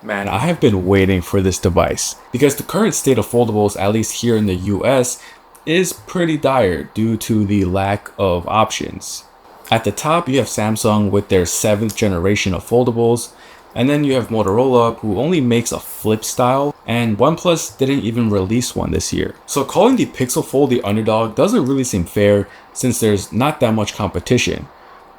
Man, I have been waiting for this device because the current state of foldables, at least here in the US, is pretty dire due to the lack of options. At the top, you have Samsung with their 7th generation of foldables, and then you have Motorola, who only makes a flip style, and OnePlus didn't even release one this year. So calling the Pixel Fold the underdog doesn't really seem fair since there's not that much competition,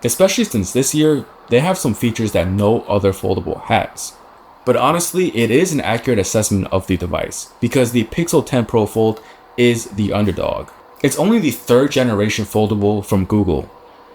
especially since this year they have some features that no other foldable has. But honestly, it is an accurate assessment of the device because the Pixel 10 Pro Fold is the underdog. It's only the 3rd generation foldable from Google,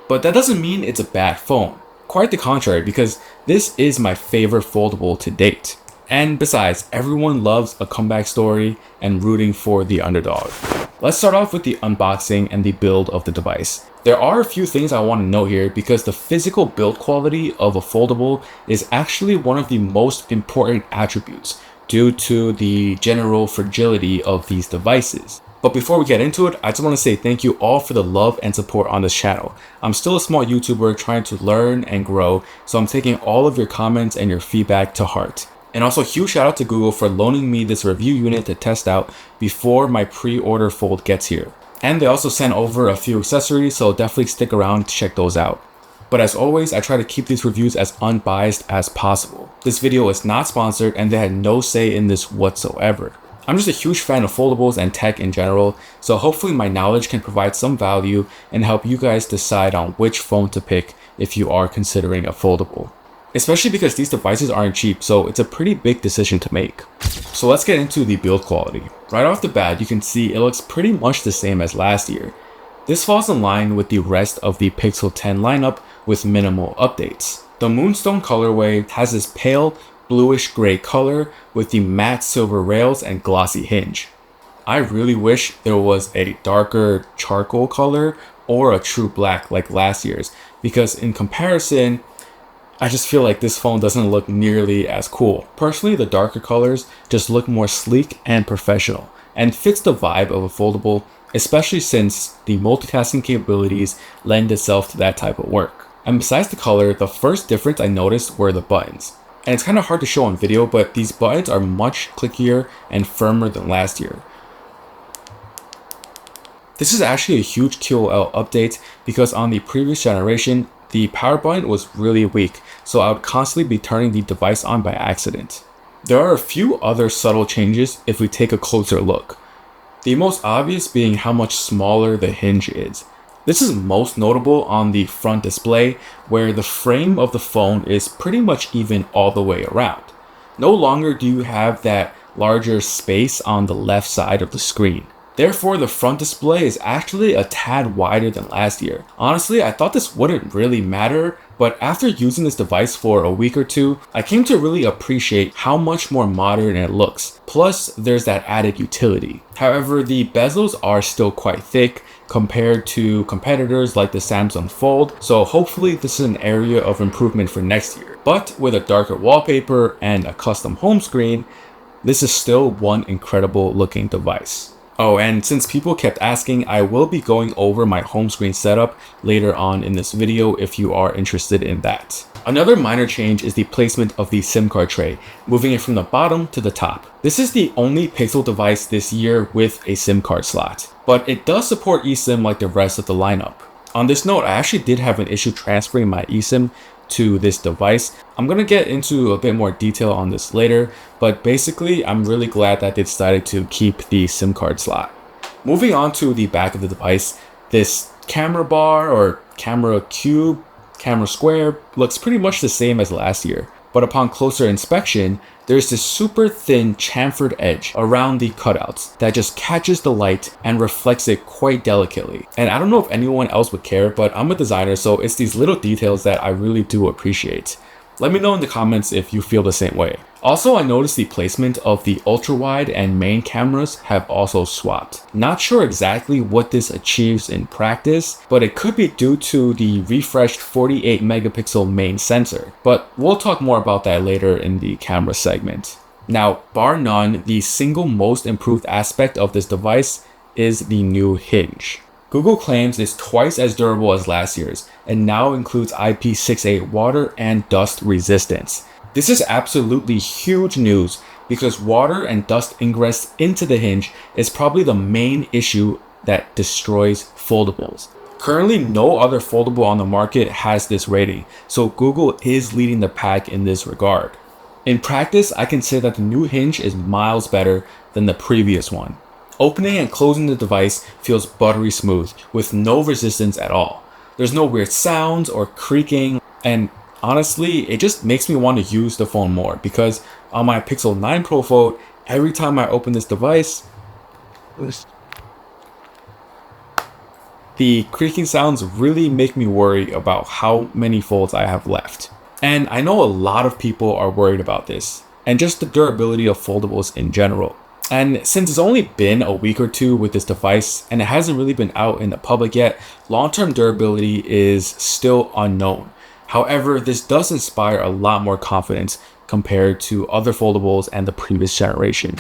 but that doesn't mean it's a bad phone. Quite the contrary, because this is my favorite foldable to date. And besides, everyone loves a comeback story and rooting for the underdog. Let's start off with the unboxing and the build of the device. There are a few things I want to note here because the physical build quality of a foldable is actually one of the most important attributes due to the general fragility of these devices. But before we get into it, I just want to say thank you all for the love and support on this channel. I'm still a small YouTuber trying to learn and grow, so I'm taking all of your comments and your feedback to heart. And also huge shout out to Google for loaning me this review unit to test out before my pre-order fold gets here. And they also sent over a few accessories, so definitely stick around to check those out. But as always, I try to keep these reviews as unbiased as possible. This video is not sponsored and they had no say in this whatsoever. I'm just a huge fan of foldables and tech in general, so hopefully my knowledge can provide some value and help you guys decide on which phone to pick if you are considering a foldable. Especially because these devices aren't cheap, so it's a pretty big decision to make. So let's get into the build quality. Right off the bat, you can see it looks pretty much the same as last year. This falls in line with the rest of the Pixel 10 lineup with minimal updates. The Moonstone colorway has this pale bluish gray color with the matte silver rails and glossy hinge. I really wish there was a darker charcoal color or a true black like last year's, because in comparison, I just feel like this phone doesn't look nearly as cool. Personally, the darker colors just look more sleek and professional and fits the vibe of a foldable, especially since the multitasking capabilities lend itself to that type of work. And besides the color, the first difference I noticed were the buttons. And it's kind of hard to show on video, but these buttons are much clickier and firmer than last year. This is actually a huge QOL update because on the previous generation, the power button was really weak, so I would constantly be turning the device on by accident. There are a few other subtle changes if we take a closer look. The most obvious being how much smaller the hinge is. This is most notable on the front display, where the frame of the phone is pretty much even all the way around. No longer do you have that larger space on the left side of the screen. Therefore, the front display is actually a tad wider than last year. Honestly, I thought this wouldn't really matter, but after using this device for a week or two, I came to really appreciate how much more modern it looks. Plus, there's that added utility. However, the bezels are still quite thick compared to competitors like the Samsung Fold, so hopefully this is an area of improvement for next year. But with a darker wallpaper and a custom home screen, this is still one incredible looking device. Oh, and since people kept asking, I will be going over my home screen setup later on in this video if you are interested in that. Another minor change is the placement of the SIM card tray, moving it from the bottom to the top. This is the only Pixel device this year with a SIM card slot, but it does support eSIM like the rest of the lineup. On this note, I actually did have an issue transferring my eSIM to this device. I'm gonna get into a bit more detail on this later, but basically I'm really glad that they decided to keep the SIM card slot. Moving on to the back of the device, this camera bar or camera cube, camera square looks pretty much the same as last year, but upon closer inspection, there's this super thin chamfered edge around the cutouts that just catches the light and reflects it quite delicately. And I don't know if anyone else would care, but I'm a designer, so it's these little details that I really do appreciate. Let me know in the comments if you feel the same way. Also, I noticed the placement of the ultra wide and main cameras have also swapped. Not sure exactly what this achieves in practice, but it could be due to the refreshed 48 megapixel main sensor. But we'll talk more about that later in the camera segment. Now, bar none, the single most improved aspect of this device is the new hinge. Google claims it's twice as durable as last year's and now includes IP68 water and dust resistance. This is absolutely huge news because water and dust ingress into the hinge is probably the main issue that destroys foldables. Currently, no other foldable on the market has this rating, so Google is leading the pack in this regard. In practice, I can say that the new hinge is miles better than the previous one. Opening and closing the device feels buttery smooth with no resistance at all. There's no weird sounds or creaking, and honestly, it just makes me want to use the phone more because on my Pixel 9 Pro Fold, every time I open this device, the creaking sounds really make me worry about how many folds I have left. And I know a lot of people are worried about this, and just the durability of foldables in general. And since it's only been a week or two with this device and it hasn't really been out in the public yet, long-term durability is still unknown. However, this does inspire a lot more confidence compared to other foldables and the previous generation.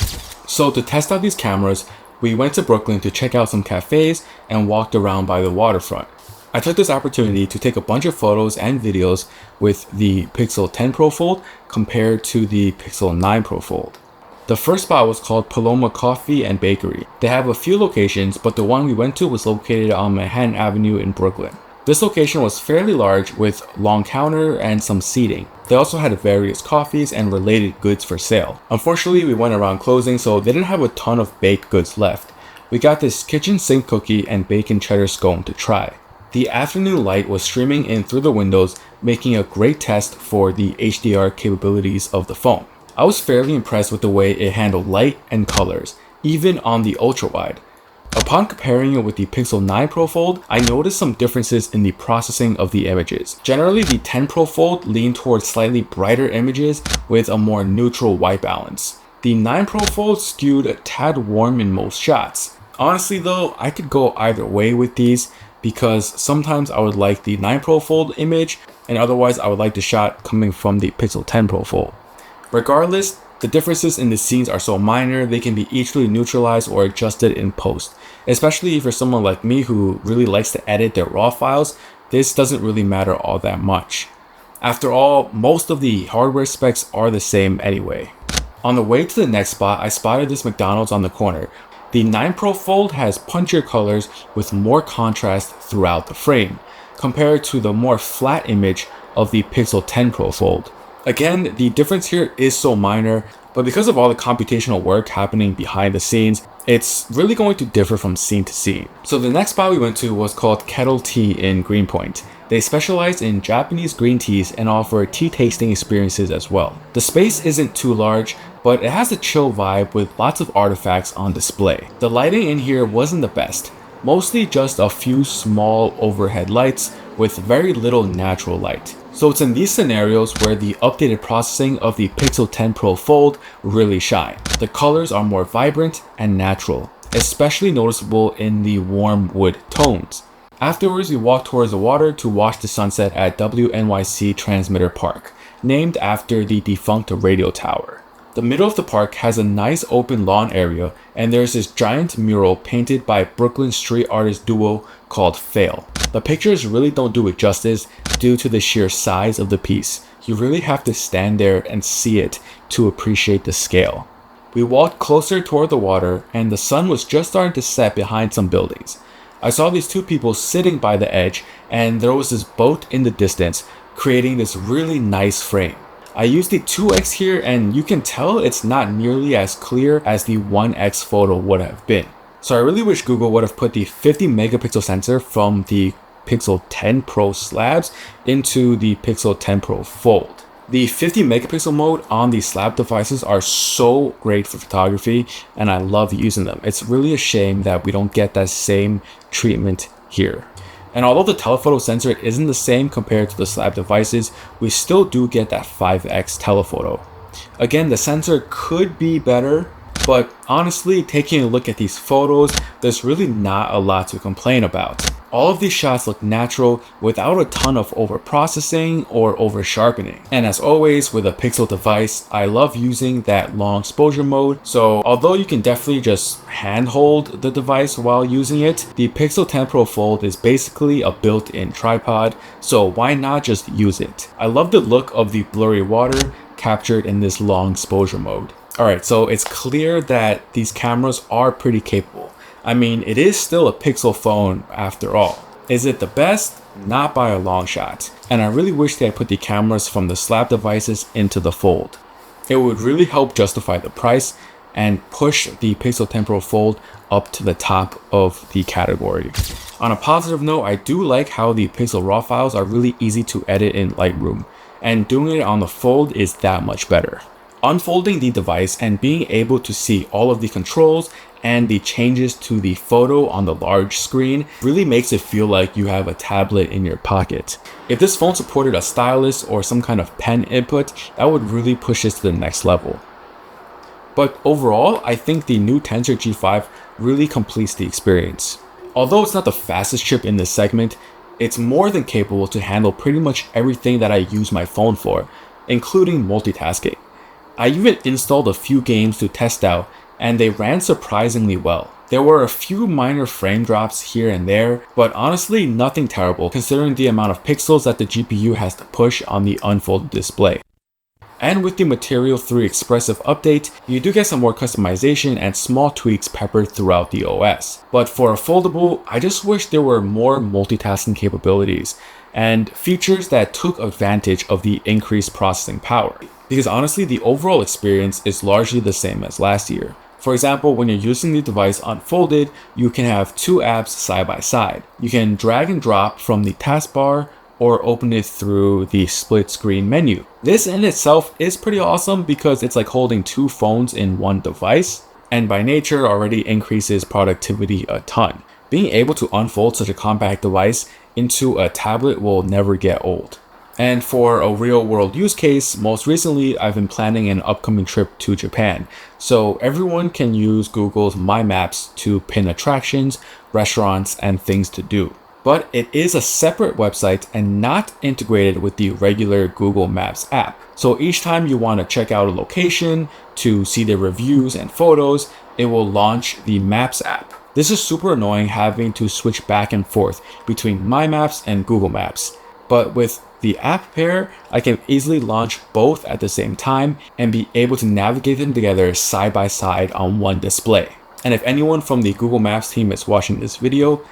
So to test out these cameras, we went to Brooklyn to check out some cafes and walked around by the waterfront. I took this opportunity to take a bunch of photos and videos with the Pixel 10 Pro Fold compared to the Pixel 9 Pro Fold. The first spot was called Paloma Coffee and Bakery. They have a few locations, but the one we went to was located on Manhattan Avenue in Brooklyn. This location was fairly large with long counter and some seating. They also had various coffees and related goods for sale. Unfortunately, we went around closing, so they didn't have a ton of baked goods left. We got this kitchen sink cookie and bacon cheddar scone to try. The afternoon light was streaming in through the windows, making a great test for the HDR capabilities of the phone. I was fairly impressed with the way it handled light and colors, even on the ultra wide. Upon comparing it with the Pixel 9 Pro Fold, I noticed some differences in the processing of the images. Generally, the 10 Pro Fold leaned towards slightly brighter images with a more neutral white balance. The 9 Pro Fold skewed a tad warm in most shots. Honestly though, I could go either way with these because sometimes I would like the 9 Pro Fold image and otherwise I would like the shot coming from the Pixel 10 Pro Fold. Regardless, the differences in the scenes are so minor they can be easily neutralized or adjusted in post. Especially if you're someone like me who really likes to edit their raw files, this doesn't really matter all that much. After all, most of the hardware specs are the same anyway. On the way to the next spot, I spotted this McDonald's on the corner. The 9 Pro Fold has punchier colors with more contrast throughout the frame, compared to the more flat image of the Pixel 10 Pro Fold. Again, the difference here is so minor, but because of all the computational work happening behind the scenes, it's really going to differ from scene to scene. So the next spot we went to was called Kettle Tea in Greenpoint. They specialize in Japanese green teas and offer tea tasting experiences as well. The space isn't too large, but it has a chill vibe with lots of artifacts on display. The lighting in here wasn't the best, mostly just a few small overhead lights with very little natural light. So it's in these scenarios where the updated processing of the Pixel 10 Pro Fold really shine. The colors are more vibrant and natural, especially noticeable in the warm wood tones. Afterwards, we walked towards the water to watch the sunset at WNYC Transmitter Park, named after the defunct radio tower. The middle of the park has a nice open lawn area, and there's this giant mural painted by Brooklyn street artist duo called Fail. The pictures really don't do it justice due to the sheer size of the piece. You really have to stand there and see it to appreciate the scale. We walked closer toward the water, and the sun was just starting to set behind some buildings. I saw these two people sitting by the edge, and there was this boat in the distance, creating this really nice frame. I used the 2x here, and you can tell it's not nearly as clear as the 1x photo would have been. So I really wish Google would have put the 50 megapixel sensor from the Pixel 10 Pro slabs into the Pixel 10 Pro Fold. The 50 megapixel mode on these slab devices are so great for photography, and I love using them. It's really a shame that we don't get that same treatment here. And although the telephoto sensor isn't the same compared to the slab devices, we still do get that 5x telephoto. Again, the sensor could be better, but honestly, taking a look at these photos, there's really not a lot to complain about. All of these shots look natural without a ton of over processing or over sharpening. And as always with a Pixel device, I love using that long exposure mode. So although you can definitely just handhold the device while using it, the Pixel 10 Pro Fold is basically a built-in tripod, so why not just use it? I love the look of the blurry water captured in this long exposure mode. Alright, so it's clear that these cameras are pretty capable. I mean, it is still a Pixel phone after all. Is it the best? Not by a long shot. And I really wish they had put the cameras from the slab devices into the Fold. It would really help justify the price and push the Pixel Temporal Fold up to the top of the category. On a positive note, I do like how the Pixel RAW files are really easy to edit in Lightroom, and doing it on the Fold is that much better. Unfolding the device and being able to see all of the controls and the changes to the photo on the large screen really makes it feel like you have a tablet in your pocket. If this phone supported a stylus or some kind of pen input, that would really push this to the next level. But overall, I think the new Tensor G5 really completes the experience. Although it's not the fastest chip in this segment, it's more than capable to handle pretty much everything that I use my phone for, including multitasking. I even installed a few games to test out, and they ran surprisingly well. There were a few minor frame drops here and there, but honestly nothing terrible considering the amount of pixels that the GPU has to push on the unfolded display. And with the Material 3 Expressive update, you do get some more customization and small tweaks peppered throughout the OS. But for a foldable, I just wish there were more multitasking capabilities and features that took advantage of the increased processing power. Because honestly, the overall experience is largely the same as last year. For example, when you're using the device unfolded, you can have two apps side by side. You can drag and drop from the taskbar or open it through the split screen menu. This in itself is pretty awesome because it's like holding two phones in one device, and by nature already increases productivity a ton. Being able to unfold such a compact device into a tablet will never get old. And for a real world use case, most recently I've been planning an upcoming trip to Japan, so everyone can use Google's My Maps to pin attractions, restaurants, and things to do. But it is a separate website and not integrated with the regular Google Maps app. So each time you want to check out a location to see the reviews and photos, it will launch the Maps app. This is super annoying having to switch back and forth between My Maps and Google Maps. But with the app pair, I can easily launch both at the same time and be able to navigate them together side by side on one display. And if anyone from the Google Maps team is watching this video,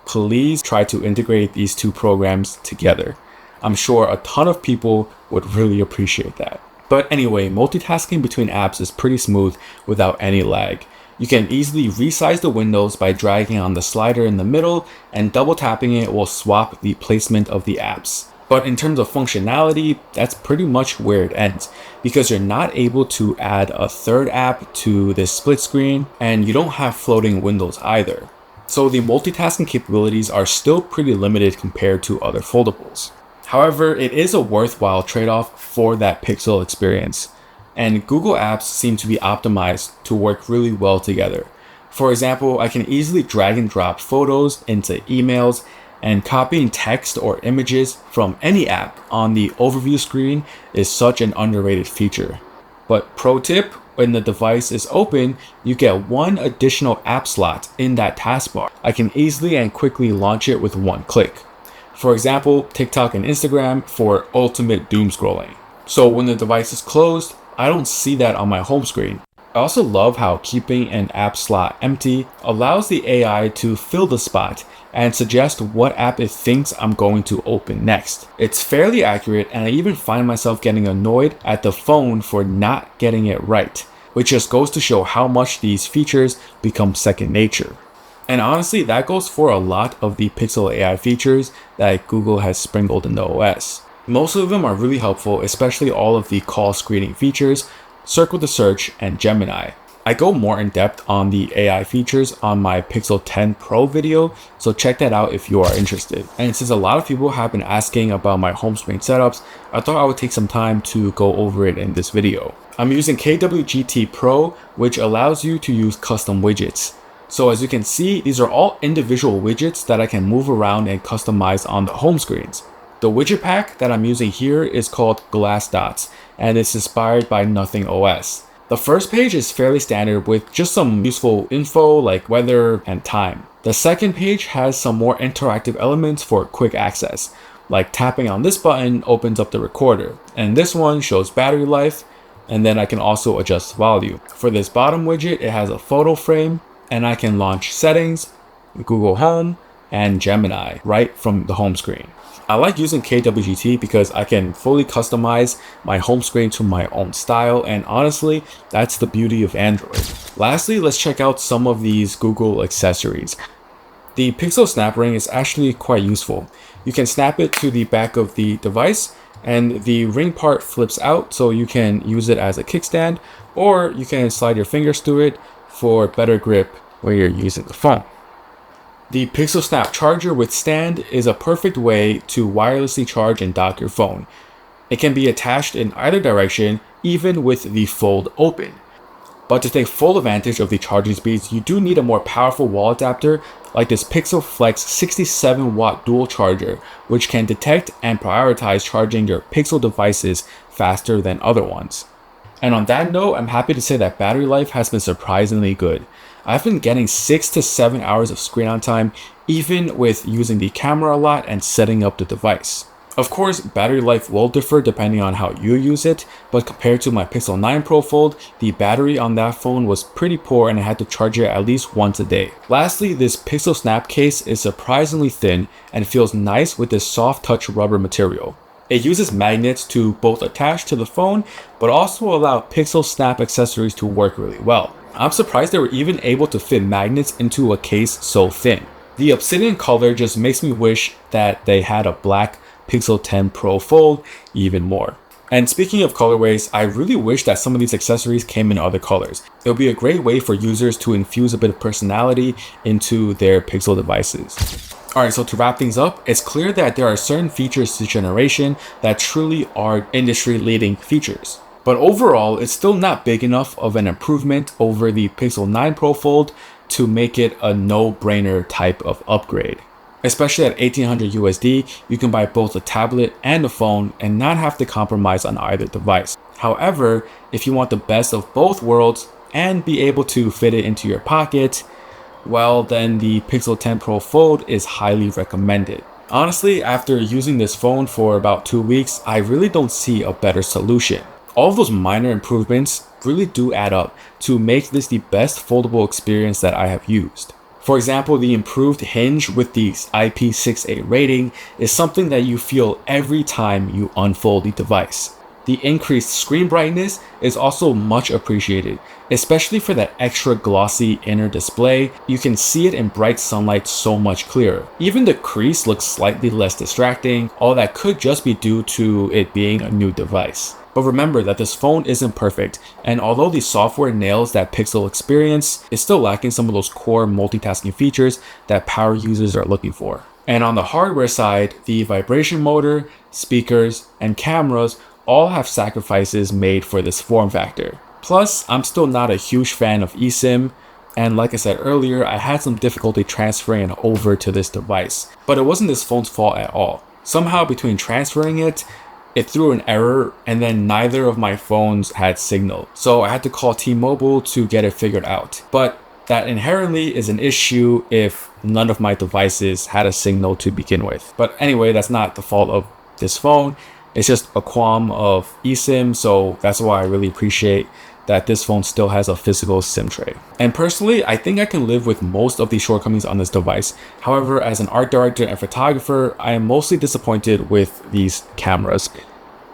please try to integrate these two programs together. I'm sure a ton of people would really appreciate that. But anyway, multitasking between apps is pretty smooth without any lag. You can easily resize the windows by dragging on the slider in the middle, and double tapping it will swap the placement of the apps. But in terms of functionality, that's pretty much where it ends, because you're not able to add a third app to this split screen, and you don't have floating windows either. So the multitasking capabilities are still pretty limited compared to other foldables. However, it is a worthwhile trade-off for that Pixel experience, and Google apps seem to be optimized to work really well together. For example, I can easily drag and drop photos into emails, and copying text or images from any app on the overview screen is such an underrated feature. But pro tip, when the device is open, you get one additional app slot in that taskbar. I can easily and quickly launch it with one click. For example, TikTok and Instagram for ultimate doom scrolling. So when the device is closed, I don't see that on my home screen. I also love how keeping an app slot empty allows the AI to fill the spot and suggest what app it thinks I'm going to open next. It's fairly accurate, and I even find myself getting annoyed at the phone for not getting it right, which just goes to show how much these features become second nature. And honestly, that goes for a lot of the Pixel AI features that Google has sprinkled in the OS. Most of them are really helpful, especially all of the call screening features, Circle to Search, and Gemini. I go more in depth on the AI features on my Pixel 10 Pro video, so check that out if you are interested. And since a lot of people have been asking about my home screen setups, I thought I would take some time to go over it in this video. I'm using KWGT Pro, which allows you to use custom widgets. So as you can see, these are all individual widgets that I can move around and customize on the home screens. The widget pack that I'm using here is called Glass Dots, and it's inspired by Nothing OS. The first page is fairly standard with just some useful info like weather and time. The second page has some more interactive elements for quick access, Like tapping on this button opens up the recorder, and this one shows battery life, and then I can also adjust volume. For this bottom widget, it has a photo frame, and I can launch settings, Google Home, and Gemini right from the home screen. I like using KWGT because I can fully customize my home screen to my own style, and honestly, that's the beauty of Android. Lastly, let's check out some of these Google accessories. The Pixel Snap Ring is actually quite useful. You can snap it to the back of the device, and the ring part flips out so you can use it as a kickstand, or you can slide your fingers through it for better grip when you're using the phone. The Pixel Snap Charger with stand is a perfect way to wirelessly charge and dock your phone. It can be attached in either direction, even with the fold open. But to take full advantage of the charging speeds, you do need a more powerful wall adapter like this Pixel Flex 67 watt dual charger, which can detect and prioritize charging your Pixel devices faster than other ones. And on that note, I'm happy to say that battery life has been surprisingly good. I've been getting 6 to 7 hours of screen on time, even with using the camera a lot and setting up the device. Of course, battery life will differ depending on how you use it, but compared to my Pixel 9 Pro Fold, the battery on that phone was pretty poor and I had to charge it at least once a day. Lastly, this Pixel Snap case is surprisingly thin and feels nice with this soft touch rubber material. It uses magnets to both attach to the phone, but also allow Pixel Snap accessories to work really well. I'm surprised they were even able to fit magnets into a case so thin. The obsidian color just makes me wish that they had a black Pixel 10 Pro Fold even more. And speaking of colorways, I really wish that some of these accessories came in other colors. It would be a great way for users to infuse a bit of personality into their Pixel devices. Alright, so to wrap things up, it's clear that there are certain features this generation that truly are industry-leading features. But overall, it's still not big enough of an improvement over the Pixel 9 Pro Fold to make it a no-brainer type of upgrade. Especially at $1,800 USD, you can buy both a tablet and a phone and not have to compromise on either device. However, if you want the best of both worlds and be able to fit it into your pocket, well, then the Pixel 10 Pro Fold is highly recommended. Honestly, after using this phone for about 2 weeks, I really don't see a better solution. All of those minor improvements really do add up to make this the best foldable experience that I have used. For example, the improved hinge with the IP68 rating is something that you feel every time you unfold the device. The increased screen brightness is also much appreciated, especially for that extra glossy inner display. You can see it in bright sunlight so much clearer. Even the crease looks slightly less distracting, all that could just be due to it being a new device. But remember that this phone isn't perfect, and although the software nails that Pixel experience, it's still lacking some of those core multitasking features that power users are looking for. And on the hardware side, the vibration motor, speakers, and cameras all have sacrifices made for this form factor. Plus, I'm still not a huge fan of eSIM, and like I said earlier, I had some difficulty transferring it over to this device. But it wasn't this phone's fault at all. Somehow between transferring it threw an error, and then neither of my phones had signal. So I had to call T-Mobile to get it figured out. But that inherently is an issue if none of my devices had a signal to begin with. But anyway, that's not the fault of this phone. It's just a qualm of eSIM, so that's why I really appreciate that this phone still has a physical SIM tray. And personally, I think I can live with most of the shortcomings on this device. However, as an art director and photographer, I am mostly disappointed with these cameras.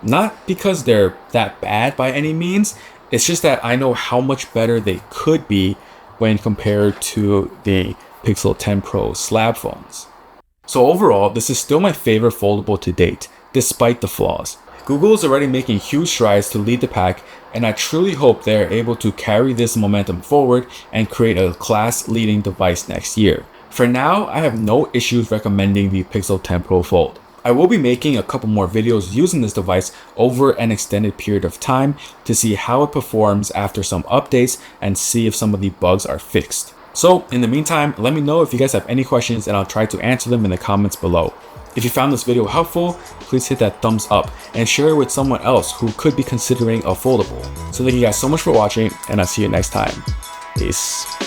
Not because they're that bad by any means, it's just that I know how much better they could be when compared to the Pixel 10 Pro slab phones. So overall, this is still my favorite foldable to date, despite the flaws. Google is already making huge strides to lead the pack, and I truly hope they are able to carry this momentum forward and create a class-leading device next year. For now, I have no issues recommending the Pixel 10 Pro Fold. I will be making a couple more videos using this device over an extended period of time to see how it performs after some updates and see if some of the bugs are fixed. So in the meantime, let me know if you guys have any questions and I'll try to answer them in the comments below. If you found this video helpful, please hit that thumbs up and share it with someone else who could be considering a foldable. So thank you guys so much for watching, and I'll see you next time. Peace.